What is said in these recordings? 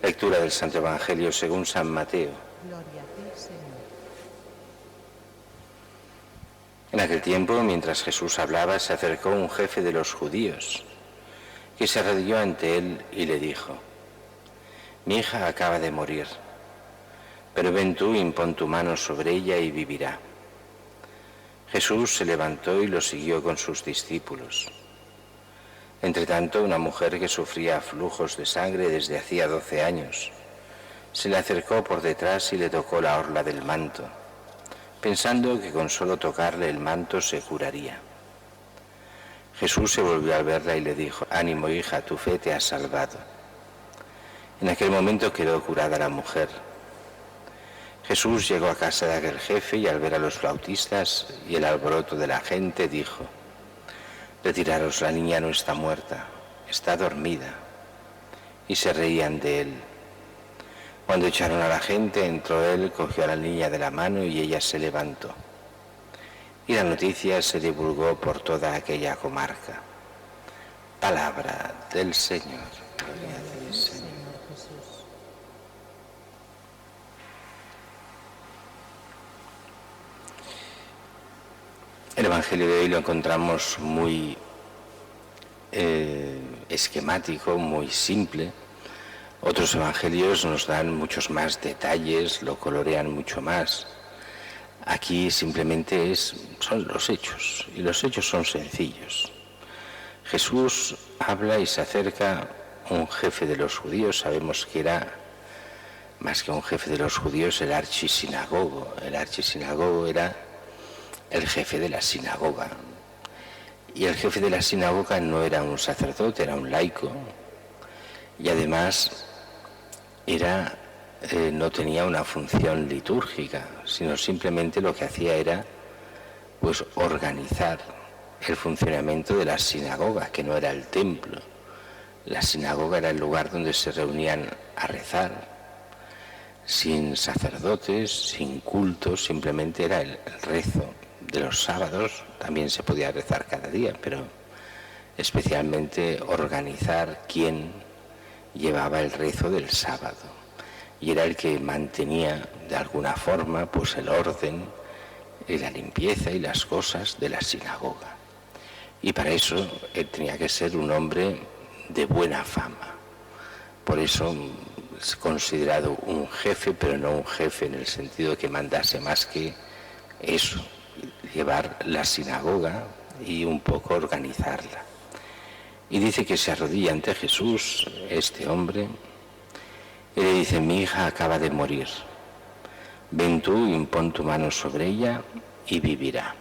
Lectura del Santo Evangelio según San Mateo. Gloria a ti, Señor. En aquel tiempo, mientras Jesús hablaba, se acercó un jefe de los judíos, que se arrodilló ante él y le dijo: Mi hija acaba de morir, pero ven tú, impón tu mano sobre ella y vivirá. Jesús se levantó y lo siguió con sus discípulos. Entretanto, una mujer que sufría flujos de sangre desde hacía 12 años, se le acercó por detrás y le tocó la orla del manto, pensando que con solo tocarle el manto se curaría. Jesús se volvió al verla y le dijo: Ánimo, hija, tu fe te ha salvado. En aquel momento quedó curada la mujer. Jesús llegó a casa de aquel jefe y al ver a los flautistas y el alboroto de la gente dijo: Retiraros, la niña no está muerta, está dormida. Y se reían de él. Cuando echaron a la gente, entró él, cogió a la niña de la mano y ella se levantó. Y la noticia se divulgó por toda aquella comarca. Palabra del Señor. Gloria a ti, Señor. Jesús. El Evangelio de hoy lo encontramos muy esquemático, muy simple. Otros evangelios nos dan muchos más detalles, lo colorean mucho más. Aquí simplemente son los hechos, y los hechos son sencillos. Jesús habla y se acerca a un jefe de los judíos. Sabemos que era, más que un jefe de los judíos, el archisinagogo. El archisinagogo era el jefe de la sinagoga. Y el jefe de la sinagoga no era un sacerdote, era un laico. Y además no tenía una función litúrgica, sino simplemente lo que hacía era pues organizar el funcionamiento de la sinagoga, que no era el templo. La sinagoga era el lugar donde se reunían a rezar, sin sacerdotes, sin cultos, simplemente era el rezo de los sábados. También se podía rezar cada día, pero especialmente organizar quién llevaba el rezo del sábado. Y era el que mantenía de alguna forma pues el orden y la limpieza y las cosas de la sinagoga. Y para eso él tenía que ser un hombre de buena fama. Por eso es considerado un jefe, pero no un jefe en el sentido de que mandase más que eso, llevar la sinagoga y un poco organizarla. Y dice que se arrodilla ante Jesús, este hombre, y le dice: Mi hija acaba de morir. Ven tú, impón tu mano sobre ella y vivirá.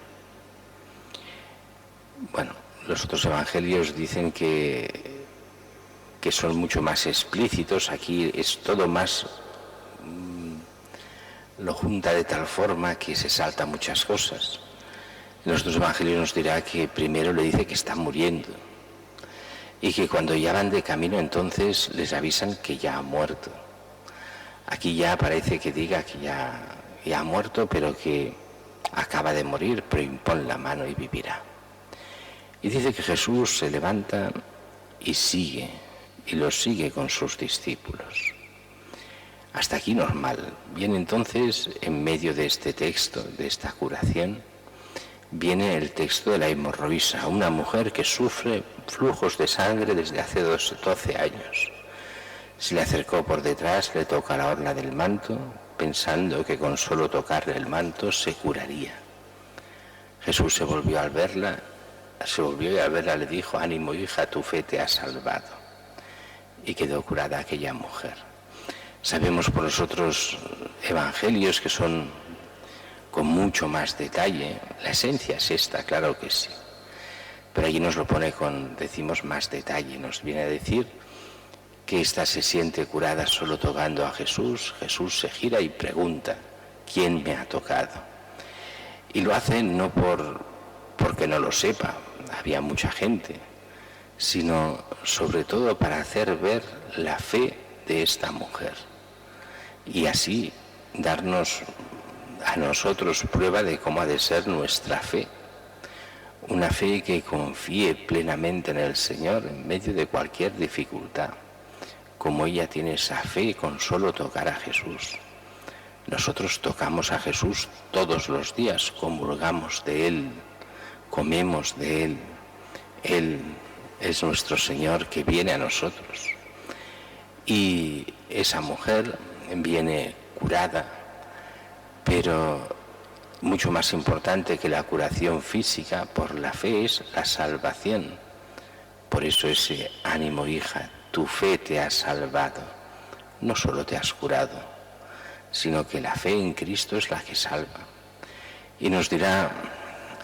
Bueno, los otros evangelios dicen que son mucho más explícitos. Aquí es todo más, lo junta de tal forma que se salta muchas cosas. En los otros evangelios nos dirá que primero le dice que está muriendo y que cuando ya van de camino entonces les avisan que ya ha muerto. Aquí ya parece que diga que ya ha muerto, pero que acaba de morir, pero impón la mano y vivirá. Y dice que Jesús se levanta y lo sigue con sus discípulos. Hasta aquí normal. Bien, entonces, en medio de este texto, de esta curación, viene el texto de la hemorroísa, una mujer que sufre flujos de sangre desde hace 12 años. Se le acercó por detrás, le toca la orla del manto, pensando que con solo tocarle el manto se curaría. Jesús se volvió y al verla le dijo: Ánimo, hija, tu fe te ha salvado. Y quedó curada aquella mujer. Sabemos por los otros evangelios que son con mucho más detalle. La esencia es esta, claro que sí. Pero allí nos lo pone decimos, más detalle. Nos viene a decir que ésta se siente curada solo tocando a Jesús. Jesús se gira y pregunta: ¿quién me ha tocado? Y lo hace no porque no lo sepa, había mucha gente, sino sobre todo para hacer ver la fe de esta mujer y así darnos a nosotros prueba de cómo ha de ser nuestra fe. Una fe que confíe plenamente en el Señor en medio de cualquier dificultad. como ella tiene esa fe con solo tocar a Jesús. Nosotros tocamos a Jesús todos los días, comulgamos de Él, comemos de Él. Él es nuestro Señor que viene a nosotros. Y esa mujer viene curada, pero mucho más importante que la curación física por la fe es la salvación. Por eso ese ánimo, hija, tu fe te ha salvado. No solo te has curado, sino que la fe en Cristo es la que salva. Y nos dirá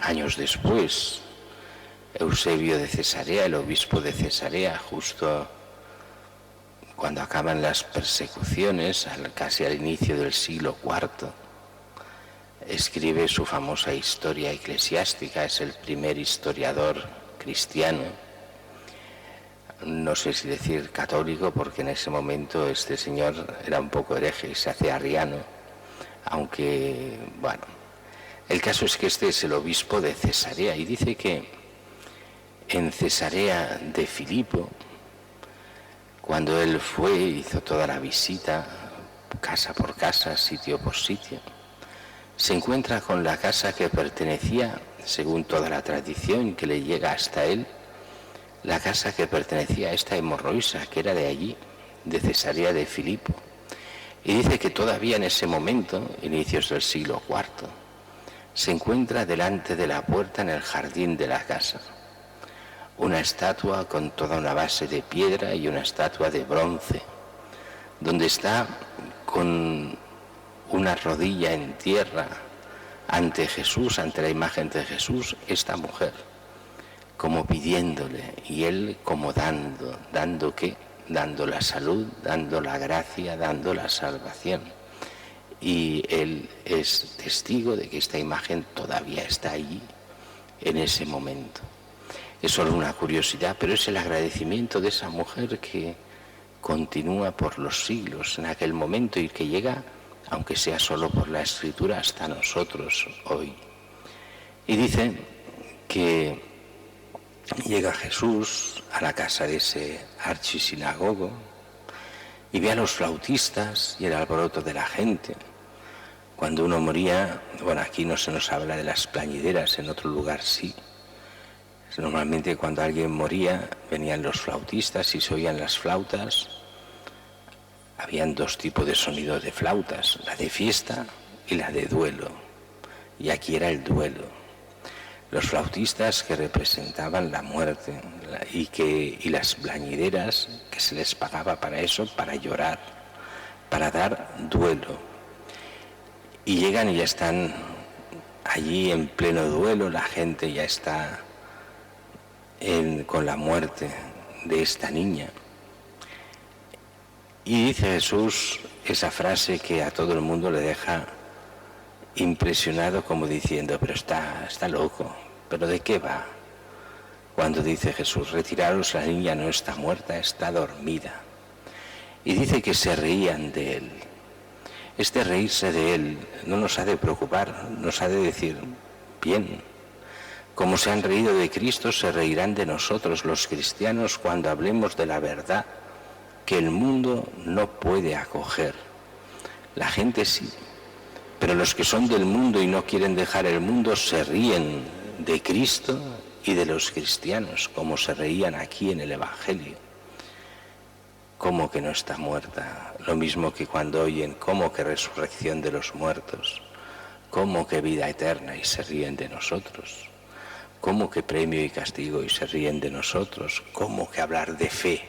años después Eusebio de Cesarea, el obispo de Cesarea, justo cuando acaban las persecuciones, casi al inicio del siglo IV, escribe su famosa historia eclesiástica. Es el primer historiador cristiano, no sé si decir católico, porque en ese momento este señor era un poco hereje y se hace arriano, aunque, bueno, el caso es que este es el obispo de Cesarea y dice que en Cesarea de Filipo, cuando él fue, hizo toda la visita, casa por casa, sitio por sitio, se encuentra con la casa que pertenecía, según toda la tradición que le llega hasta él, la casa que pertenecía a esta hemorroísa, que era de allí, de Cesarea de Filipo. Y dice que todavía en ese momento, inicios del siglo IV, se encuentra delante de la puerta en el jardín de la casa una estatua con toda una base de piedra y una estatua de bronce, donde está con una rodilla en tierra ante Jesús, ante la imagen de Jesús, esta mujer, como pidiéndole, y él como dando ¿qué? Dando la salud, dando la gracia, dando la salvación. Y él es testigo de que esta imagen todavía está allí en ese momento. Es solo una curiosidad, pero es el agradecimiento de esa mujer que continúa por los siglos en aquel momento y que llega, aunque sea solo por la Escritura, hasta nosotros hoy. Y dice que llega Jesús a la casa de ese archisinagogo y ve a los flautistas y el alboroto de la gente. Cuando uno moría, bueno, aquí no se nos habla de las plañideras, en otro lugar sí. Normalmente cuando alguien moría venían los flautistas y se oían las flautas. Habían dos tipos de sonido de flautas, la de fiesta y la de duelo. Y aquí era el duelo. Los flautistas que representaban la muerte y las plañideras que se les pagaba para eso, para llorar, para dar duelo. Y llegan y ya están allí en pleno duelo, la gente ya está con la muerte de esta niña. Y dice Jesús esa frase que a todo el mundo le deja impresionado, como diciendo, pero está loco, ¿pero de qué va? Cuando dice Jesús, retiraros, la niña no está muerta, está dormida. Y dice que se reían de él. Este reírse de él no nos ha de preocupar, nos ha de decir, bien, como se han reído de Cristo, se reirán de nosotros los cristianos cuando hablemos de la verdad que el mundo no puede acoger. La gente sí, pero los que son del mundo y no quieren dejar el mundo se ríen de Cristo y de los cristianos, como se reían aquí en el Evangelio. ¿Cómo que no está muerta? Lo mismo que cuando oyen, ¿cómo que resurrección de los muertos? ¿Cómo que vida eterna? Y se ríen de nosotros. ¿Cómo que premio y castigo? Y se ríen de nosotros. ¿Cómo que hablar de fe?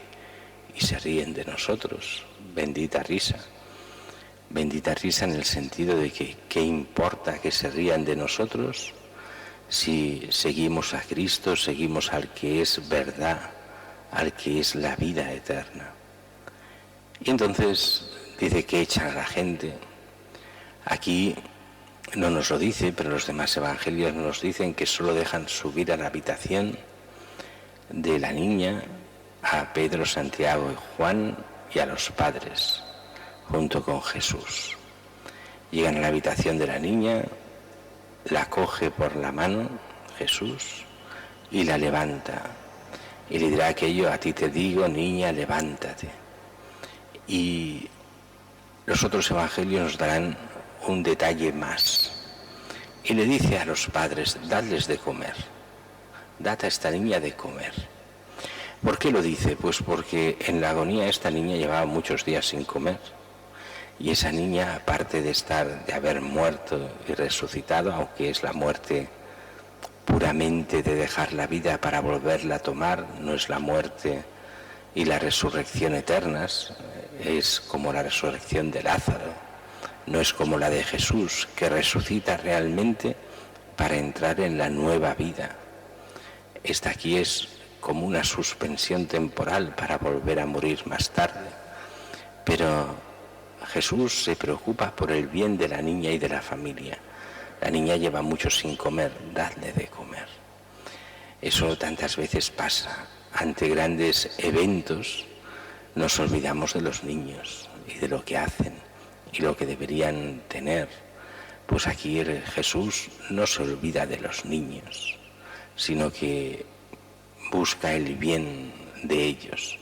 Y se ríen de nosotros. Bendita risa. Bendita risa en el sentido de que ¿qué importa que se rían de nosotros si seguimos a Cristo, seguimos al que es verdad, al que es la vida eterna? Y entonces dice que echan a la gente. Aquí no nos lo dice, pero los demás evangelios nos dicen que solo dejan subir a la habitación de la niña a Pedro, Santiago y Juan y a los padres, junto con Jesús. Llegan a la habitación de la niña, la coge por la mano Jesús y la levanta. Y le dirá aquello, a ti te digo, niña, levántate. Y los otros evangelios nos darán un detalle más. Y le dice a los padres, dadles de comer, dad a esta niña de comer. ¿Por qué lo dice? Pues porque en la agonía esta niña llevaba muchos días sin comer. Y esa niña, aparte de haber muerto y resucitado, aunque es la muerte puramente de dejar la vida para volverla a tomar, no es la muerte y la resurrección eternas, es como la resurrección de Lázaro, no es como la de Jesús, que resucita realmente para entrar en la nueva vida. Esta aquí es como una suspensión temporal para volver a morir más tarde, pero Jesús se preocupa por el bien de la niña y de la familia. La niña lleva mucho sin comer, dadle de comer. Eso tantas veces pasa. Ante grandes eventos nos olvidamos de los niños y de lo que hacen y lo que deberían tener. Pues aquí Jesús no se olvida de los niños, sino que busca el bien de ellos.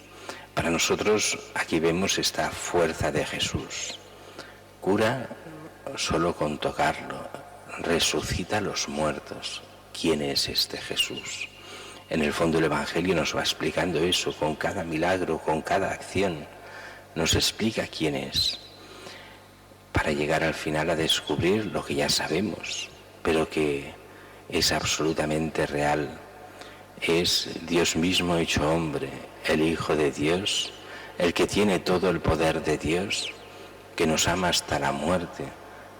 Para nosotros aquí vemos esta fuerza de Jesús. Cura solo con tocarlo, resucita a los muertos. ¿Quién es este Jesús? En el fondo el Evangelio nos va explicando eso, con cada milagro, con cada acción. Nos explica quién es, para llegar al final a descubrir lo que ya sabemos, pero que es absolutamente real. Es Dios mismo hecho hombre, el Hijo de Dios, el que tiene todo el poder de Dios, que nos ama hasta la muerte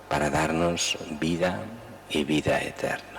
para darnos vida y vida eterna.